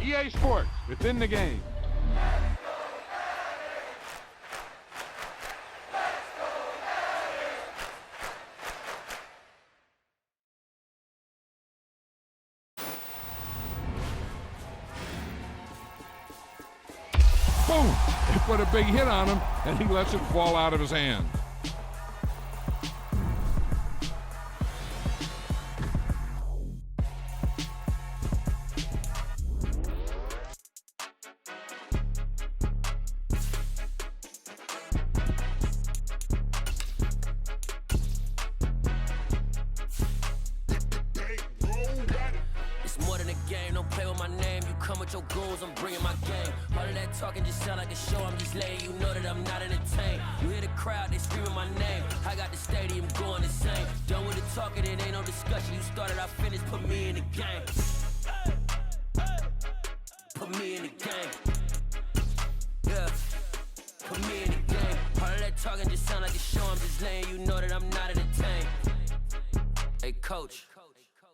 EA Sports, it's in the game. Boom! They put a big hit on him, and he lets it fall out of his hand. Talking just sound like a show, I'm just letting you know that I'm not entertained. You hear the crowd, they screaming my name. I got the stadium going insane. Done with the talking, it ain't no discussion. You started, I finished, put me in the game. Put me in the game. Yeah, put me in the game. All of that talking just sound like a show, I'm just letting you know that I'm not entertained. Hey coach,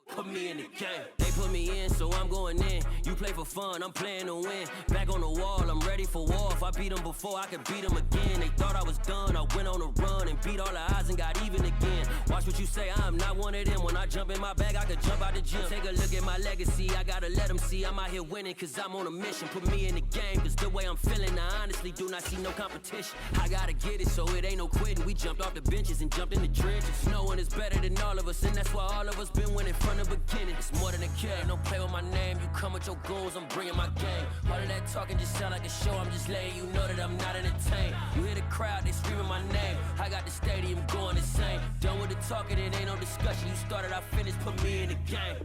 put me in the game. They put me in, so I'm going in. You play for fun, I'm playing to win. Back on the wall, I'm ready for war. If I beat them before, I could beat them again. They thought I was done, I went on a run and beat all the odds and got even again. Watch what you say, I'm not one of them. When I jump in my bag, I could jump out the gym. Take a look at my legacy, I gotta let them see I'm out here winning, cause I'm on a mission. Put me in the game, cause the way I'm feeling, I honestly do not see no competition. I gotta get it, so it ain't no quitting. We jumped off the benches and jumped in the trenches. No one is better than all of us, and that's why all of us been winning from the beginning. It's more than a game, don't play with my name. You come with your goons, I'm bringing my game. All of that talking just sound like a show, I'm just letting you know that I'm not entertained. You hear the crowd, they screaming my name. I got the stadium going insane. Done with the talking, it ain't no discussion. You started, I finished, put me in the game.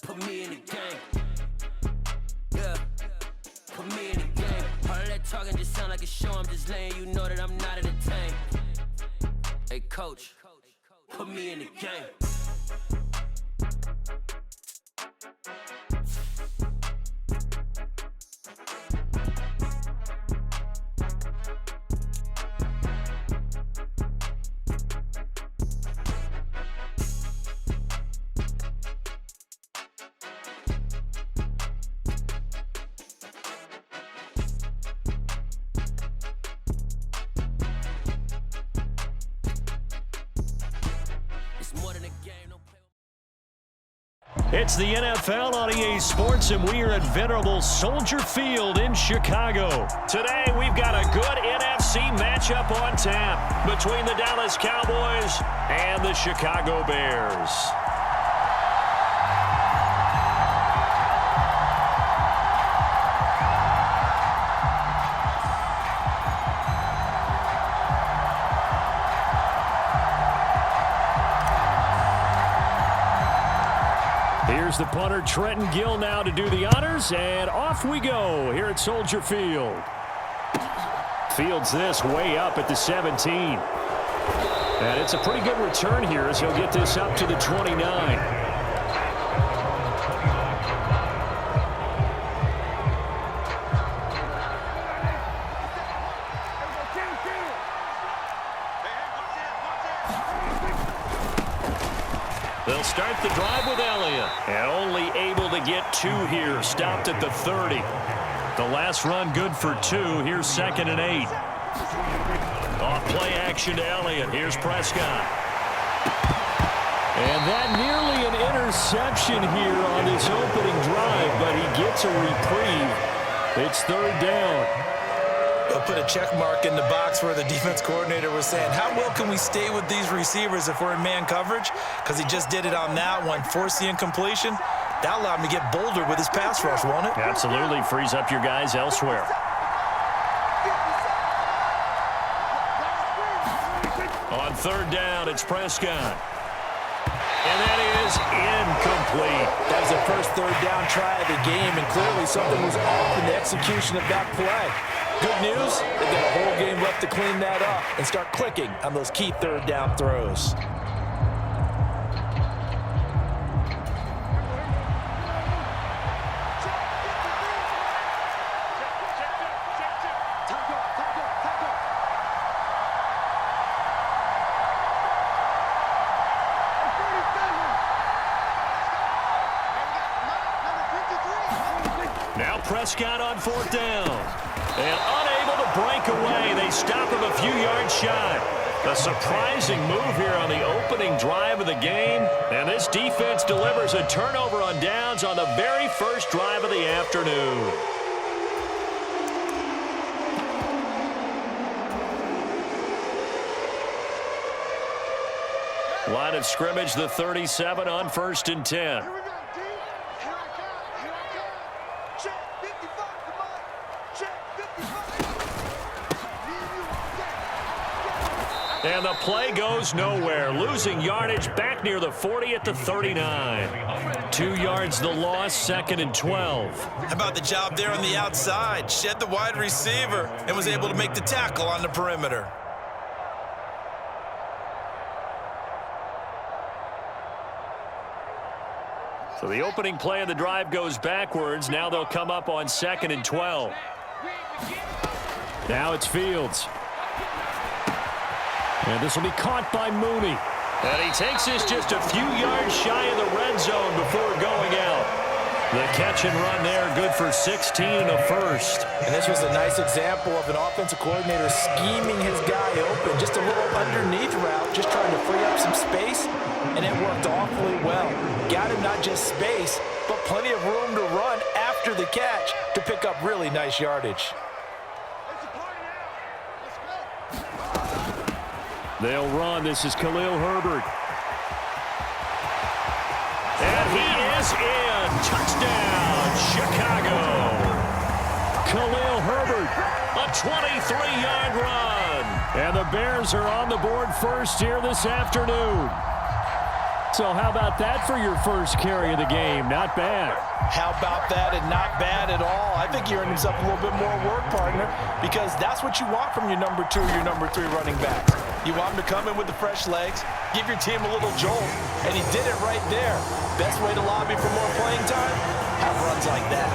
Put me in the game. Yeah, put me in the game. All of that talking just sound like a show, I'm just letting you know that I'm not entertained. Hey coach, put me in the game. It's the NFL on EA Sports, and we are at venerable Soldier Field in Chicago. Today, we've got a good NFC matchup on tap between the Dallas Cowboys and the Chicago Bears. Here's the punter, Trenton Gill, now to do the honors, and off we go here at Soldier Field. Fields this way up at the 17. And it's a pretty good return here as he'll get this up to the 29. They'll start the drive with Elliott, and only able to get 2 here, stopped at the 30. The last run good for 2. Here's 2nd and 8. Off play action to Elliott. Here's Prescott. And that nearly an interception here on this opening drive, but he gets a reprieve. It's 3rd down. They'll put a check mark in the box where the defense coordinator was saying, how well can we stay with these receivers if we're in man coverage? Because he just did it on that one, forced the incompletion. That allowed him to get bolder with his pass rush, won't it? Absolutely. Frees up your guys elsewhere. On 3rd down, it's Prescott. And that is incomplete. That was the first 3rd down try of the game, and clearly something was off in the execution of that play. Good news, they've got a whole game left to clean that up and start clicking on those key 3rd down throws. Prescott on 4th down. And unable to break away. They stop him a few yards shy. A surprising move here on the opening drive of the game. And this defense delivers a turnover on downs on the very first drive of the afternoon. Line of scrimmage, the 37 on 1st and 10. And the play goes nowhere. Losing yardage back near the 40 at the 39. 2 yards the loss, 2nd and 12. How about the job there on the outside? Shed the wide receiver and was able to make the tackle on the perimeter. So the opening play of the drive goes backwards. Now they'll come up on 2nd and 12. Now it's Fields. And this will be caught by Mooney. And he takes this just a few yards shy of the red zone before going out. The catch and run there, good for 16 and a first. And this was a nice example of an offensive coordinator scheming his guy open. Just a little underneath route, just trying to free up some space. And it worked awfully well. Got him not just space, but plenty of room to run after the catch to pick up really nice yardage. They'll run. This is Khalil Herbert. And he is in. Touchdown, Chicago. Khalil Herbert, a 23-yard run. And the Bears are on the board first here this afternoon. So how about that for your first carry of the game? Not bad. How about that, and not bad at all. I think he earned himself a little bit more work, partner, because that's what you want from your number 2, your number 3 running backs. You want him to come in with the fresh legs, give your team a little jolt, and he did it right there. Best way to lobby for more playing time? Have runs like that.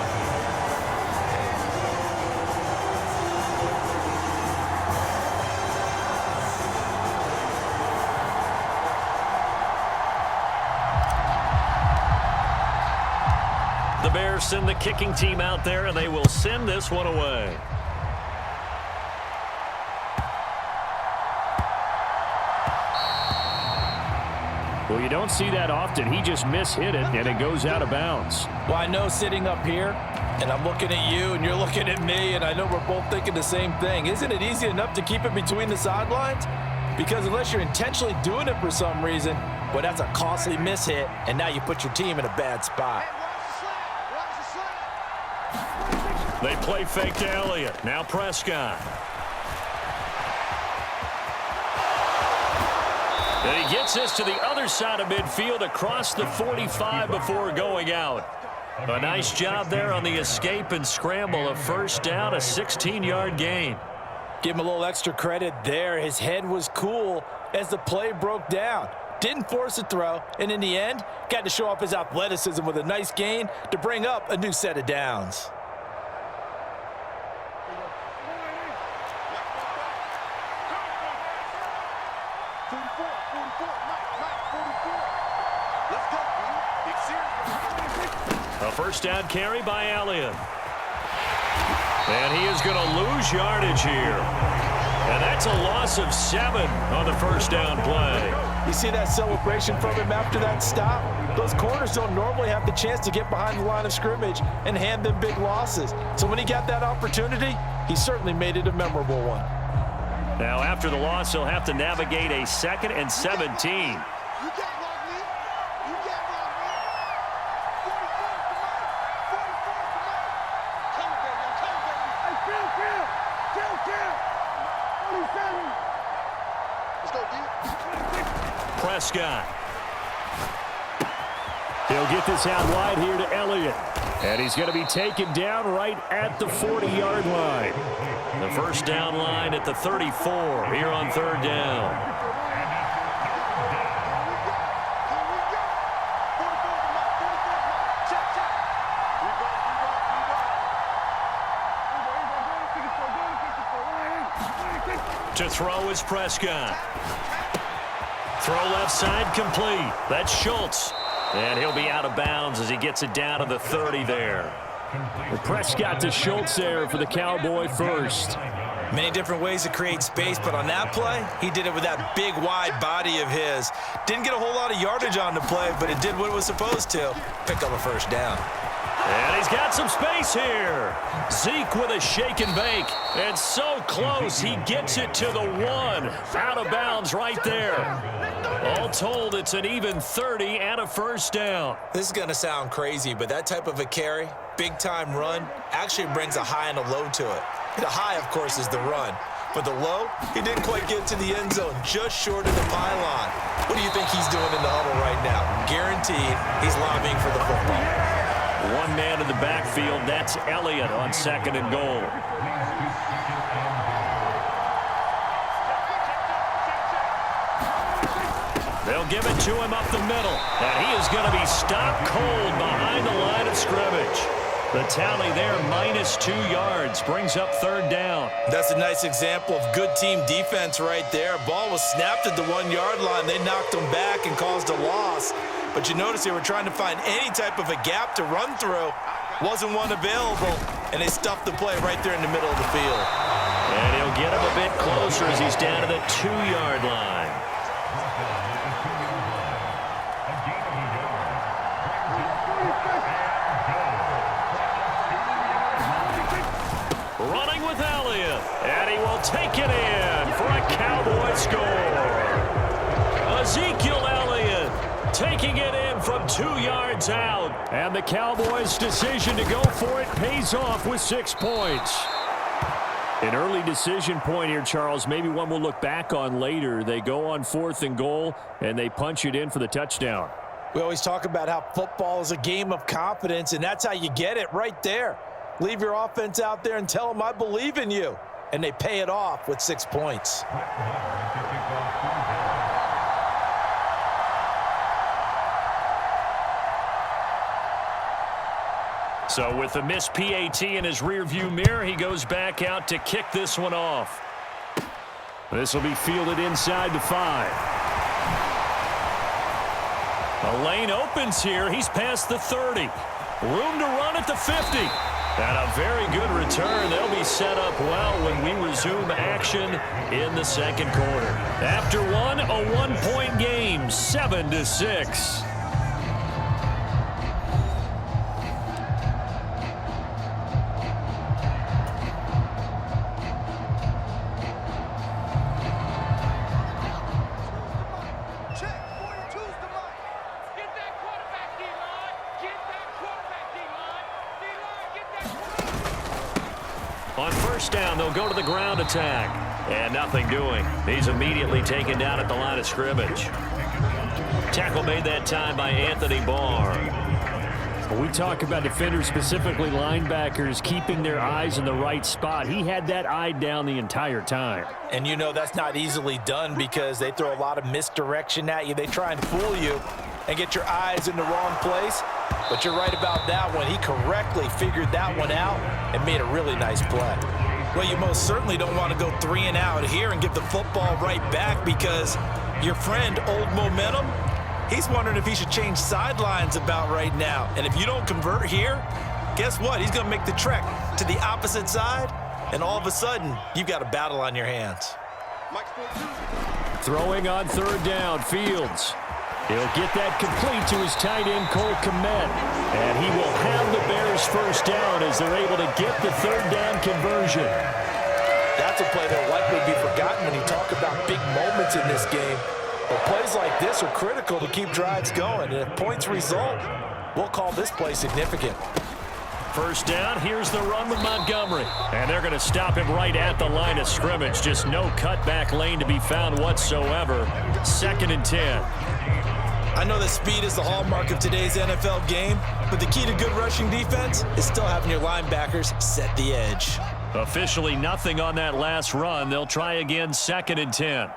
The Bears send the kicking team out there, and they will send this one away. Well, you don't see that often. He just mishit it, and it goes out of bounds. Well, I know sitting up here, and I'm looking at you, and you're looking at me, and I know we're both thinking the same thing. Isn't it easy enough to keep it between the sidelines? Because unless you're intentionally doing it for some reason, well, that's a costly mishit, and now you put your team in a bad spot. They play fake to Elliott. Now Prescott. And he gets this to the other side of midfield across the 45 before going out. A nice job there on the escape and scramble. A first down, a 16-yard gain. Give him a little extra credit there. His head was cool as the play broke down. Didn't force a throw, and in the end, got to show off his athleticism with a nice gain to bring up a new set of downs. A first down carry by Elliott. And he is going to lose yardage here. And that's a loss of 7 on the first down play. You see that celebration from him after that stop? Those corners don't normally have the chance to get behind the line of scrimmage and hand them big losses. So when he got that opportunity, he certainly made it a memorable one. Now after the loss, he'll have to navigate a 2nd and 17. Prescott. He'll get this out wide here to Elliott. And he's going to be taken down right at the 40-yard line. The first down line at the 34 here on 3rd down. To throw is Prescott. Throw left side complete. That's Schultz. And he'll be out of bounds as he gets it down to the 30 there. Prescott to Schultz there for the Cowboy first. Many different ways to create space, but on that play, he did it with that big, wide body of his. Didn't get a whole lot of yardage on the play, but it did what it was supposed to. Pick up a first down. And he's got some space here. Zeke with a shake and bake. And so close, he gets it to the 1. Out of bounds right there. All told, it's an even 30 and a first down. This is going to sound crazy, but that type of a carry, big-time run, actually brings a high and a low to it. The high, of course, is the run. But the low, he didn't quite get to the end zone, just short of the pylon. What do you think he's doing in the huddle right now? Guaranteed he's lobbying for the football. One man in the backfield, that's Elliott on 2nd and goal. They'll give it to him up the middle, and he is going to be stopped cold behind the line of scrimmage. The tally there, -2 yards, brings up 3rd down. That's a nice example of good team defense right there. Ball was snapped at the 1-yard line. They knocked him back and caused a loss. But you notice they were trying to find any type of a gap to run through. Wasn't one available, and they stuffed the play right there in the middle of the field. And he'll get him a bit closer as he's down to the 2-yard line. Running with Elliott, and he will take it in for a Cowboy score. Ezekiel Elliott taking it in from 2 yards out. And the Cowboys' decision to go for it pays off with 6 points. An early decision point here, Charles. Maybe one we'll look back on later. They go on 4th and goal, and they punch it in for the touchdown. We always talk about how football is a game of confidence, and that's how you get it right there. Leave your offense out there and tell them, I believe in you. And they pay it off with 6 points. So with the missed PAT in his rearview mirror, he goes back out to kick this one off. This will be fielded inside the 5. A lane opens here. He's past the 30. Room to run at the 50. And a very good return. They'll be set up well when we resume action in the 2nd quarter. After one, a 1-point game, 7-6. On 1st down, they'll go to the ground attack. And nothing doing. He's immediately taken down at the line of scrimmage. Tackle made that time by Anthony Barr. When we talk about defenders, specifically linebackers, keeping their eyes in the right spot, he had that eye down the entire time. And you know that's not easily done because they throw a lot of misdirection at you. They try and fool you and get your eyes in the wrong place. But you're right about that one. He correctly figured that one out and made a really nice play. Well, you most certainly don't want to go 3 and out here and give the football right back because your friend, Old Momentum, he's wondering if he should change sidelines about right now. And if you don't convert here, guess what? He's going to make the trek to the opposite side, and all of a sudden, you've got a battle on your hands. Throwing on 3rd down, Fields. He'll get that complete to his tight end, Cole Kmet. And he will have the Bears' 1st down as they're able to get the 3rd down conversion. That's a play that'll likely be forgotten when you talk about big moments in this game. But plays like this are critical to keep drives going. And if points result, we'll call this play significant. 1st down, here's the run with Montgomery. And they're going to stop him right at the line of scrimmage. Just no cutback lane to be found whatsoever. 2nd and 10. I know that speed is the hallmark of today's NFL game, but the key to good rushing defense is still having your linebackers set the edge. Officially nothing on that last run. They'll try again, 2nd and 10.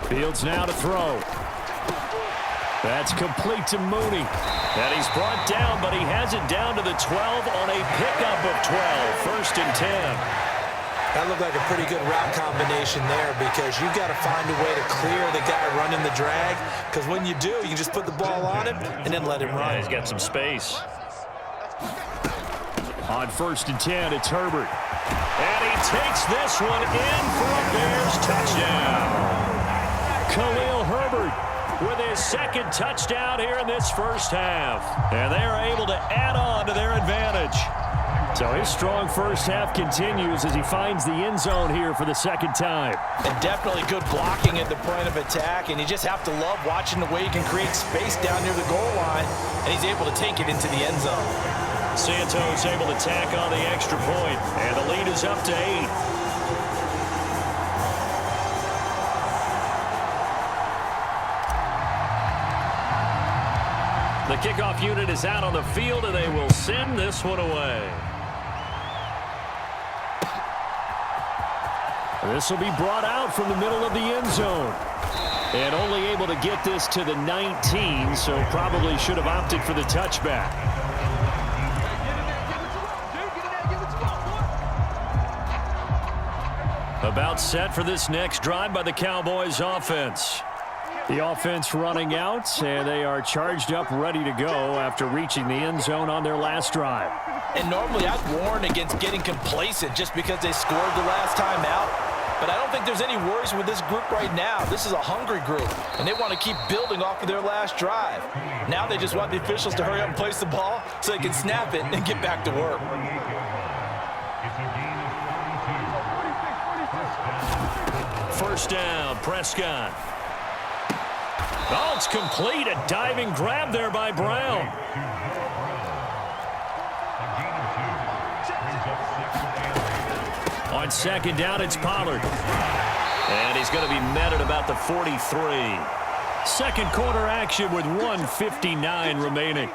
Fields now to throw. That's complete to Mooney. And he's brought down, but he has it down to the 12 on a pickup of 12. 1st and 10. That looked like a pretty good route combination there because you've got to find a way to clear the guy running the drag because when you do, you just put the ball on him and then let him run. Yeah, he's got some space. On 1st and 10, it's Herbert. And he takes this one in for a Bears touchdown. Khalil Herbert with his second touchdown here in this first half. And they are able to add on to their advantage. So his strong first half continues as he finds the end zone here for the second time. And definitely good blocking at the point of attack. And you just have to love watching the way he can create space down near the goal line. And he's able to take it into the end zone. Santos able to tack on the extra point, and the lead is up to 8. The kickoff unit is out on the field, and they will send this one away. This will be brought out from the middle of the end zone. And only able to get this to the 19, so probably should have opted for the touchback. About set for this next drive by the Cowboys offense. The offense running out, and they are charged up, ready to go after reaching the end zone on their last drive. And normally I'd warn against getting complacent just because they scored the last time out. But I don't think there's any worries with this group right now. This is a hungry group, and they want to keep building off of their last drive. Now they just want the officials to hurry up and place the ball so they can snap it and get back to work. First down, Prescott. Oh, it's complete. A diving grab there by Brown. On second down, it's Pollard. And he's going to be met at about the 43. Second quarter action with 1:59 remaining.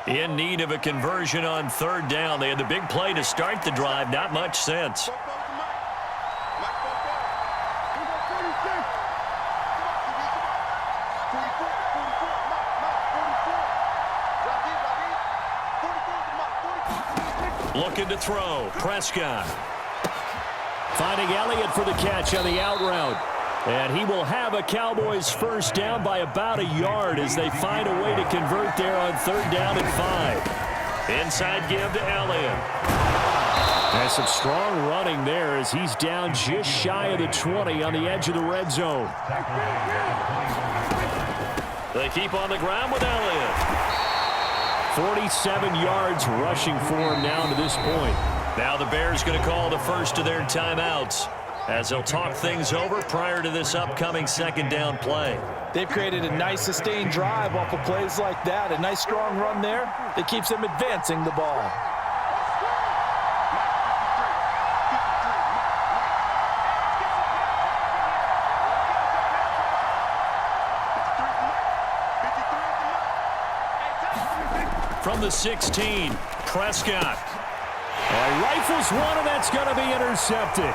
In need of a conversion on third down. They had the big play to start the drive. Not much sense. Looking to throw. Prescott. Finding Elliott for the catch on the out route. And he will have a Cowboys first down by about a yard as they find a way to convert there on third down and 5. Inside give to Elliott. And some strong running there as he's down just shy of the 20 on the edge of the red zone. They keep on the ground with Elliott. 47 yards rushing for him now to this point. Now the Bears going to call the first of their timeouts as they'll talk things over prior to this upcoming second down play. They've created a nice sustained drive off of plays like that. A nice strong run there that keeps them advancing the ball. From the 16, Prescott. Rifles one, and that's going to be intercepted.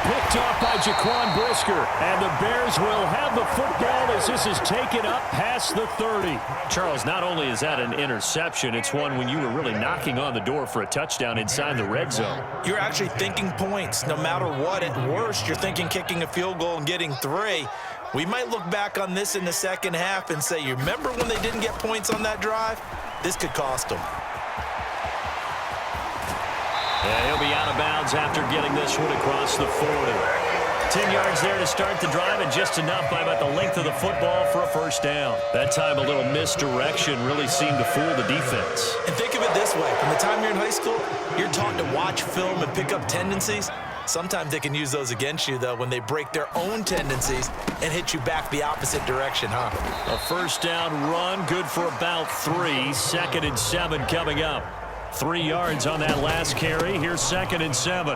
Picked off by Jaquan Brisker, and the Bears will have the football as this is taken up past the 30. Charles, not only is that an interception, it's one when you were really knocking on the door for a touchdown inside the red zone. You're actually thinking points. No matter what, at worst, you're thinking kicking a field goal and getting 3. We might look back on this in the second half and say, you remember when they didn't get points on that drive? This could cost them. Yeah, he'll be out of bounds after getting this one across the 40. 10 yards there to start the drive, and just enough by about the length of the football for a first down. That time a little misdirection really seemed to fool the defense. And think of it this way. From the time you're in high school, you're taught to watch film and pick up tendencies. Sometimes they can use those against you, though, when they break their own tendencies and hit you back the opposite direction, huh? A first down run, good for about 3. Second and 7 coming up. 3 yards on that last carry. Here's second and 7.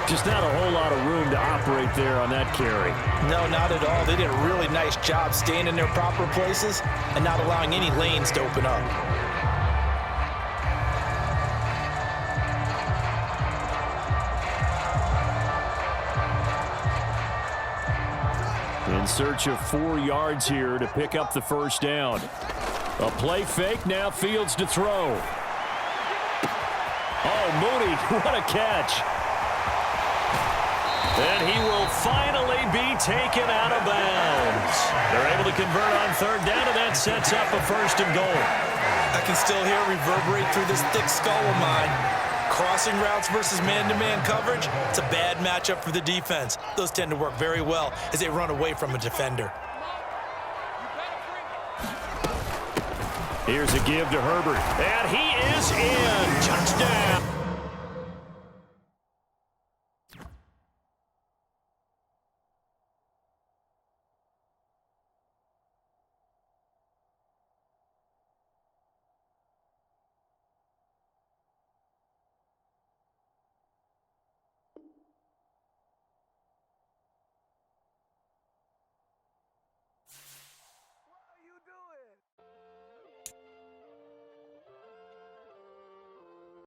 Just not a whole lot of room to operate there on that carry. No, not at all. They did a really nice job staying in their proper places and not allowing any lanes to open up. In search of 4 yards here to pick up the first down. A play fake, now Fields to throw. Oh, Mooney, what a catch. And he will finally be taken out of bounds. They're able to convert on third down, and that sets up a 1st and goal. I can still hear it reverberate through this thick skull of mine. Crossing routes versus man-to-man coverage, it's a bad matchup for the defense. Those tend to work very well as they run away from a defender. Here's a give to Herbert, and he is in. Touchdown.